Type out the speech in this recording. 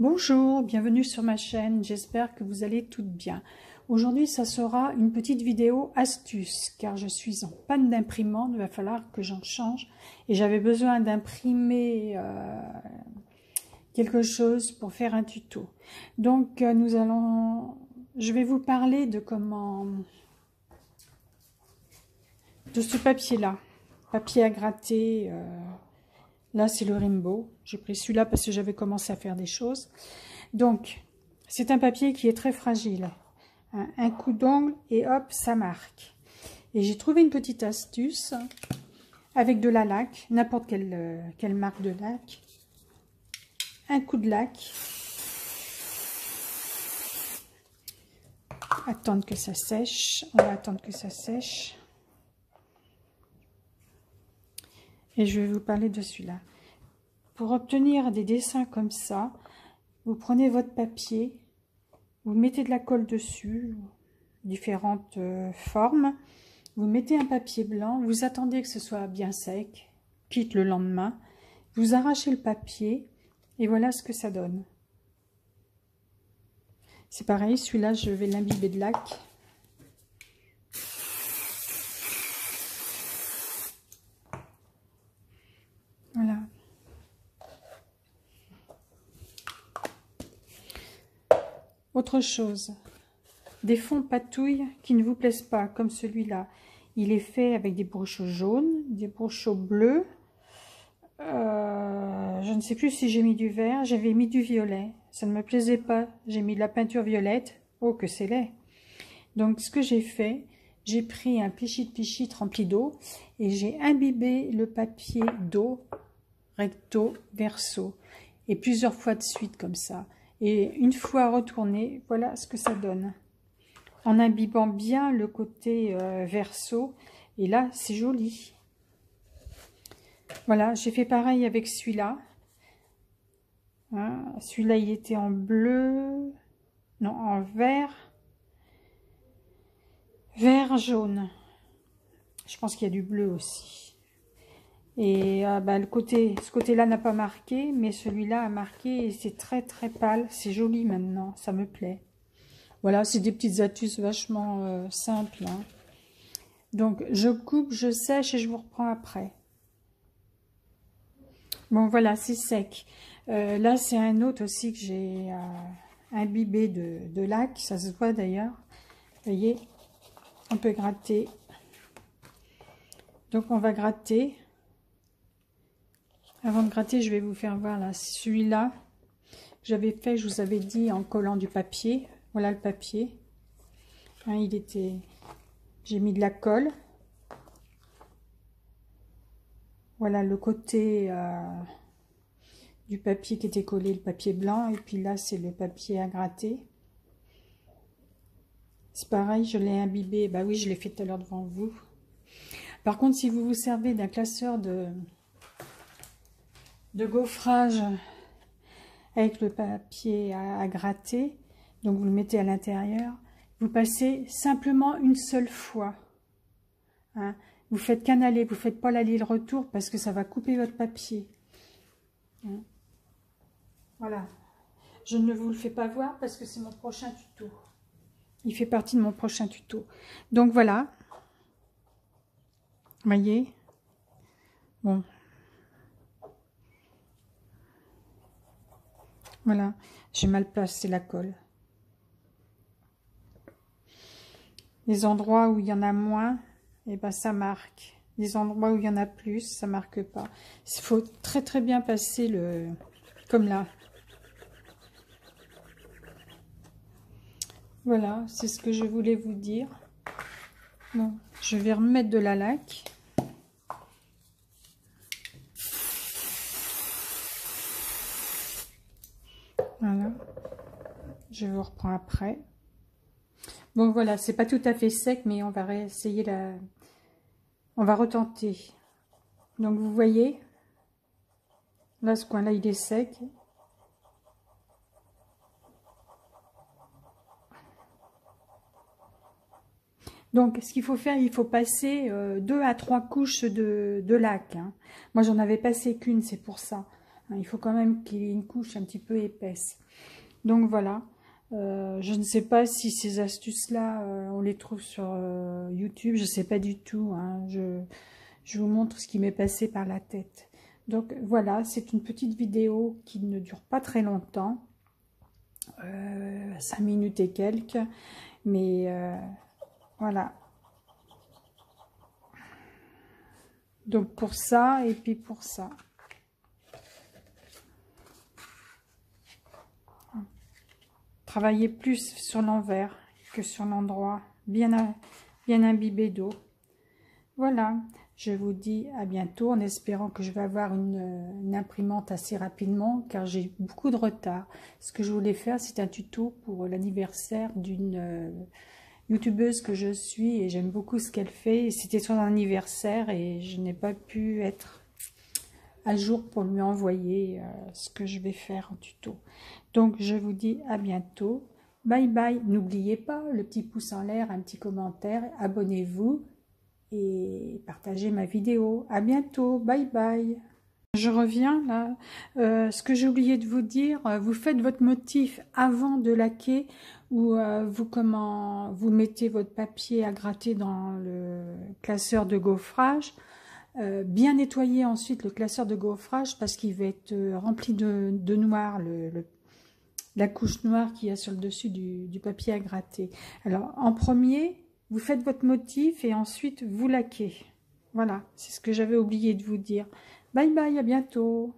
Bonjour, bienvenue sur ma chaîne, j'espère que vous allez toutes bien. Aujourd'hui, ça sera une petite vidéo astuce, car je suis en panne d'imprimante, il va falloir que j'en change. Et j'avais besoin d'imprimer quelque chose pour faire un tuto. Donc, je vais vous parler de de ce papier-là, papier à gratter. Là, c'est le Rimbaud. J'ai pris celui-là parce que j'avais commencé à faire des choses. Donc, c'est un papier qui est très fragile. Un coup d'ongle et hop, ça marque. Et j'ai trouvé une petite astuce avec de la laque, n'importe quelle marque de laque. Un coup de laque. Attendre que ça sèche. On va attendre que ça sèche. Et je vais vous parler de celui-là. Pour obtenir des dessins comme ça, vous prenez votre papier, vous mettez de la colle dessus, différentes formes, vous mettez un papier blanc, vous attendez que ce soit bien sec, quitte le lendemain, vous arrachez le papier et voilà ce que ça donne. C'est pareil, celui-là je vais l'imbiber de laque. Voilà. Autre chose, des fonds patouilles qui ne vous plaisent pas, comme celui-là. Il est fait avec des brochures jaunes, des brochures bleus. Je ne sais plus si j'ai mis du vert, j'avais mis du violet. Ça ne me plaisait pas, j'ai mis de la peinture violette. Oh, que c'est laid! Donc, ce que j'ai fait, j'ai pris un pchit rempli d'eau et j'ai imbibé le papier d'eau recto verso et plusieurs fois de suite comme ça. Et une fois retourné, voilà ce que ça donne. En imbibant bien le côté verso. Et là, c'est joli. Voilà, j'ai fait pareil avec celui-là. Hein, celui-là, il était en bleu. Non, en vert. Vert jaune. Je pense qu'il y a du bleu aussi. Et ce côté-là n'a pas marqué, mais celui-là a marqué et c'est très très pâle. C'est joli maintenant, ça me plaît. Voilà, c'est des petites astuces vachement simples. Hein. Donc, je coupe, je sèche et je vous reprends après. Bon, voilà, c'est sec. Là, c'est un autre aussi que j'ai imbibé de laque. Ça se voit d'ailleurs. Vous voyez, on peut gratter. Donc, on va gratter. Avant de gratter, je vais vous faire voir là, celui-là que j'avais fait, je vous avais dit, en collant du papier. Voilà le papier. Hein, j'ai mis de la colle. Voilà le côté du papier qui était collé, le papier blanc. Et puis là, c'est le papier à gratter. C'est pareil, je l'ai imbibé. Bah oui, je l'ai fait tout à l'heure devant vous. Par contre, si vous vous servez d'un classeur de gaufrage avec le papier à gratter, donc vous le mettez à l'intérieur, vous passez simplement une seule fois. Hein. Vous faites qu'un aller, vous ne faites pas l'aller-retour parce que ça va couper votre papier. Hein. Voilà. Je ne vous le fais pas voir parce que c'est mon prochain tuto. Il fait partie de mon prochain tuto. Donc voilà. Vous voyez? Bon. Voilà. J'ai mal placé la colle. Les endroits où il y en a moins, et ben ça marque. Les endroits où il y en a plus, ça marque pas. Il faut très très bien passer comme là. Voilà, c'est ce que je voulais vous dire. Bon, je vais remettre de la laque. Voilà. Je vous reprends après. Bon voilà, c'est pas tout à fait sec, mais on va réessayer on va retenter. Donc vous voyez, là ce coin-là il est sec. Donc ce qu'il faut faire, il faut passer 2 à 3 couches de laque. Hein. Moi j'en avais passé qu'une, c'est pour ça. Il faut quand même qu'il y ait une couche un petit peu épaisse. Donc voilà. Je ne sais pas si ces astuces-là, on les trouve sur YouTube. Je ne sais pas du tout. Hein. Je vous montre ce qui m'est passé par la tête. Donc voilà, c'est une petite vidéo qui ne dure pas très longtemps. 5 minutes et quelques. Mais voilà. Donc pour ça et puis pour ça. Travaillez plus sur l'envers que sur l'endroit, bien imbibé d'eau. Voilà, je vous dis à bientôt en espérant que je vais avoir une imprimante assez rapidement car j'ai beaucoup de retard. Ce que je voulais faire, c'est un tuto pour l'anniversaire d'une youtubeuse que je suis et j'aime beaucoup ce qu'elle fait. C'était son anniversaire et je n'ai pas pu être à jour pour lui envoyer ce que je vais faire en tuto. Donc je vous dis à bientôt. Bye bye. N'oubliez pas le petit pouce en l'air, un petit commentaire, abonnez-vous et partagez ma vidéo. À bientôt. Bye bye. Je reviens là. Ce que j'ai oublié de vous dire, vous faites votre motif avant de laquer ou vous mettez votre papier à gratter dans le classeur de gaufrage. Bien nettoyer ensuite le classeur de gaufrage parce qu'il va être rempli de noir, la couche noire qu'il y a sur le dessus du papier à gratter. Alors en premier, vous faites votre motif et ensuite vous laquez. Voilà, c'est ce que j'avais oublié de vous dire. Bye bye, à bientôt.